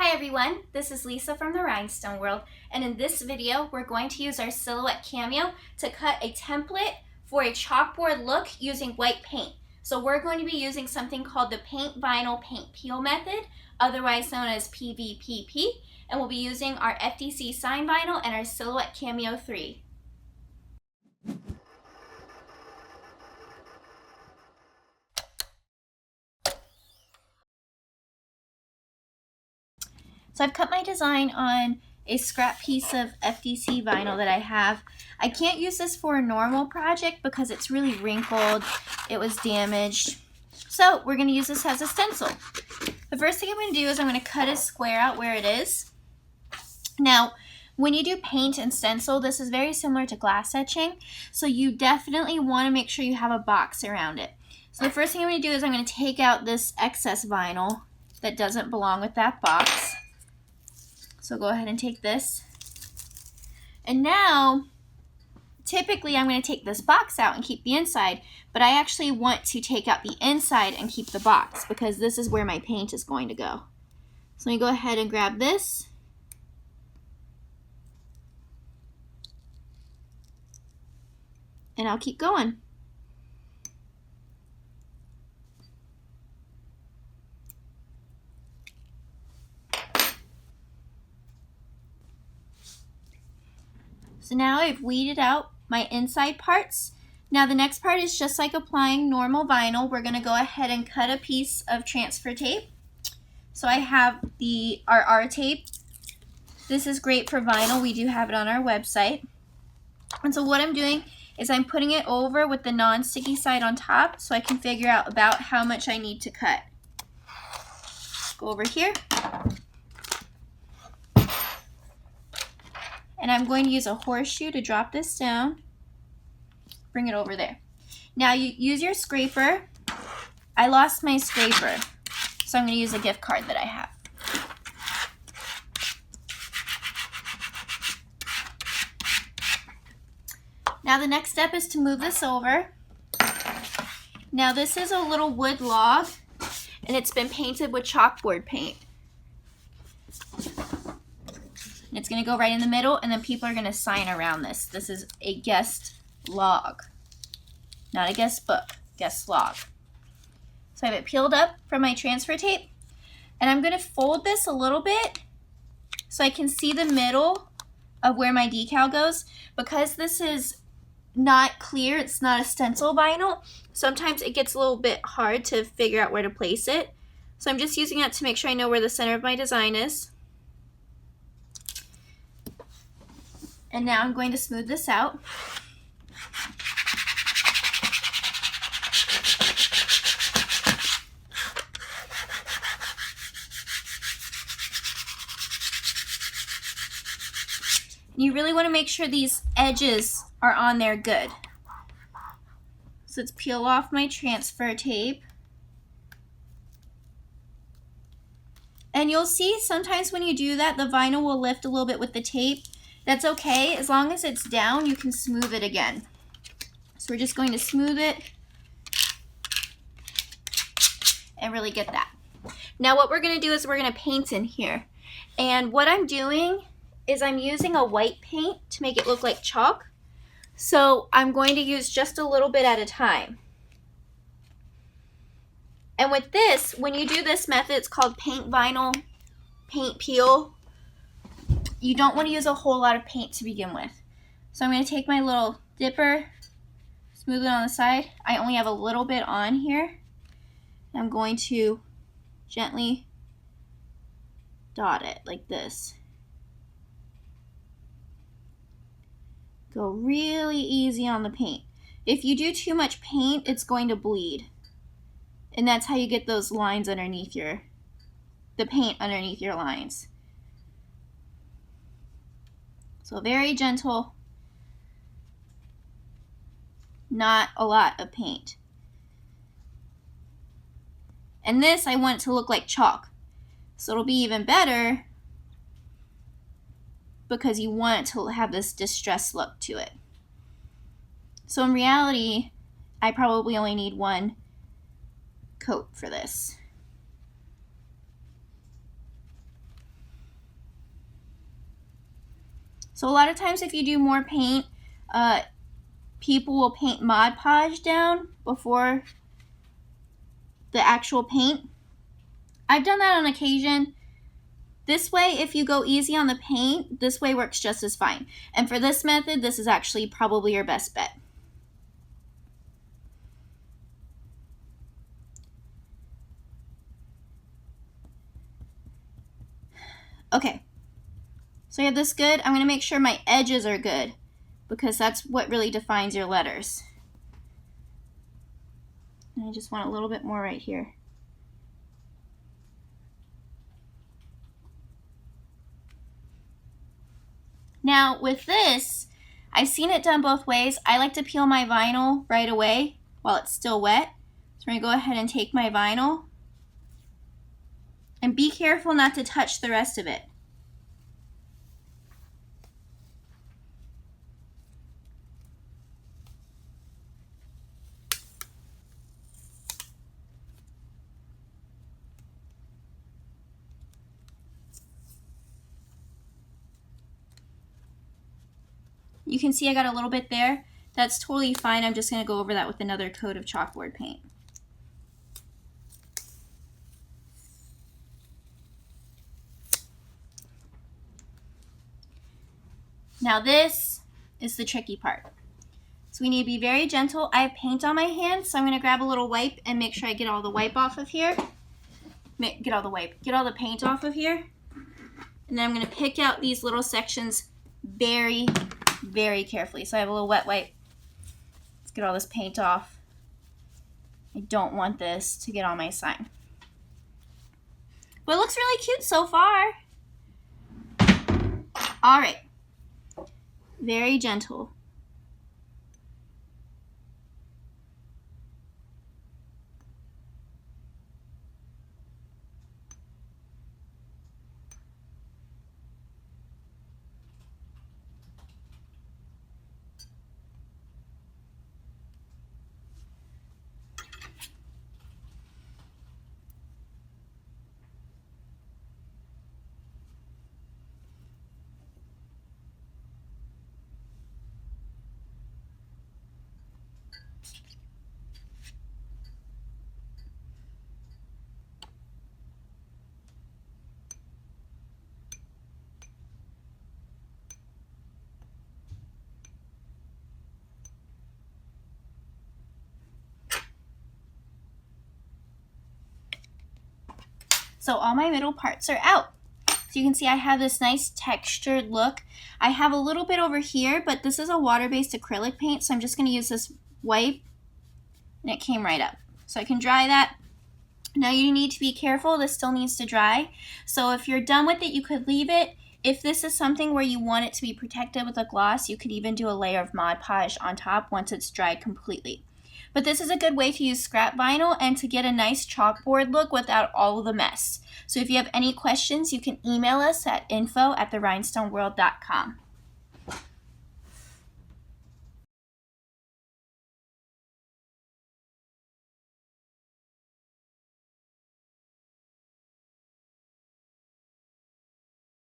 Hi everyone, this is Lisa from the Rhinestone World, and in this video we're going to use our Silhouette Cameo to cut a template for a chalkboard look using white paint. So we're going to be using something called the paint vinyl paint peel method, otherwise known as PVPP, and we'll be using our FDC sign vinyl and our Silhouette Cameo 3. So I've cut my design on a scrap piece of FDC vinyl that I have. I can't use this for a normal project because it's really wrinkled, it was damaged. So we're going to use this as a stencil. The first thing I'm going to do is I'm going to cut a square out where it is. Now, when you do paint and stencil, this is very similar to glass etching, so you definitely want to make sure you have a box around it. So the first thing I'm going to do is I'm going to take out this excess vinyl that doesn't belong with that box. So go ahead and take this. And now, typically I'm going to take this box out and keep the inside, but I actually want to take out the inside and keep the box because this is where my paint is going to go. So let me go ahead and grab this. And I'll keep going. So now I've weeded out my inside parts. Now the next part is just like applying normal vinyl. We're going to go ahead and cut a piece of transfer tape. So I have the RR tape. This is great for vinyl. We do have it on our website. And so what I'm doing is I'm putting it over with the non-sticky side on top so I can figure out about how much I need to cut. Go over here. And I'm going to use a horseshoe to drop this down. Bring it over there. Now you use your scraper. I lost my scraper, so I'm going to use a gift card that I have. Now the next step is to move this over. Now this is a little wood log, and it's been painted with chalkboard paint. And it's going to go right in the middle, and then people are going to sign around this. This is a guest log. Not a guest book, guest log. So I have it peeled up from my transfer tape, and I'm going to fold this a little bit so I can see the middle of where my decal goes. Because this is not clear, it's not a stencil vinyl, sometimes it gets a little bit hard to figure out where to place it. So I'm just using that to make sure I know where the center of my design is. And now I'm going to smooth this out. You really want to make sure these edges are on there good. So let's peel off my transfer tape. And you'll see sometimes when you do that, the vinyl will lift a little bit with the tape. That's okay, as long as it's down, you can smooth it again. So we're just going to smooth it and really get that. Now what we're going to do is we're going to paint in here. And what I'm doing is I'm using a white paint to make it look like chalk. So I'm going to use just a little bit at a time. And with this, when you do this method, it's called paint vinyl paint peel. You don't want to use a whole lot of paint to begin with. So I'm going to take my little dipper, smooth it on the side. I only have a little bit on here. I'm going to gently dot it like this. Go really easy on the paint. If you do too much paint, it's going to bleed. And that's how you get those lines underneath the paint underneath your lines. So very gentle, not a lot of paint. And this I want it to look like chalk. So it'll be even better because you want it to have this distressed look to it. So in reality, I probably only need one coat for this. So a lot of times if you do more paint, people will paint Mod Podge down before the actual paint. I've done that on occasion. This way, if you go easy on the paint, this way works just as fine. And for this method, this is actually probably your best bet. Okay, so I have this good. I'm going to make sure my edges are good because that's what really defines your letters. And I just want a little bit more right here. Now with this, I've seen it done both ways. I like to peel my vinyl right away while it's still wet. So I'm going to go ahead and take my vinyl. And be careful not to touch the rest of it. You can see I got a little bit there. That's totally fine. I'm just going to go over that with another coat of chalkboard paint. Now this is the tricky part. So we need to be very gentle. I have paint on my hand, so I'm going to grab a little wipe and make sure I get all the wipe off of here. Get all the paint off of here. And then I'm going to pick out these little sections very, very carefully. So I have a little wet wipe. Let's get all this paint off. I don't want this to get on my sign. But it looks really cute so far. All right. Very gentle. So all my middle parts are out. So you can see I have this nice textured look. I have a little bit over here, but this is a water-based acrylic paint, so I'm just going to use this wipe, and it came right up. So I can dry that. Now you need to be careful, this still needs to dry. So if you're done with it, you could leave it. If this is something where you want it to be protected with a gloss, you could even do a layer of Mod Podge on top once it's dried completely. But this is a good way to use scrap vinyl and to get a nice chalkboard look without all of the mess. So if you have any questions, you can email us at info@therhinestoneworld.com.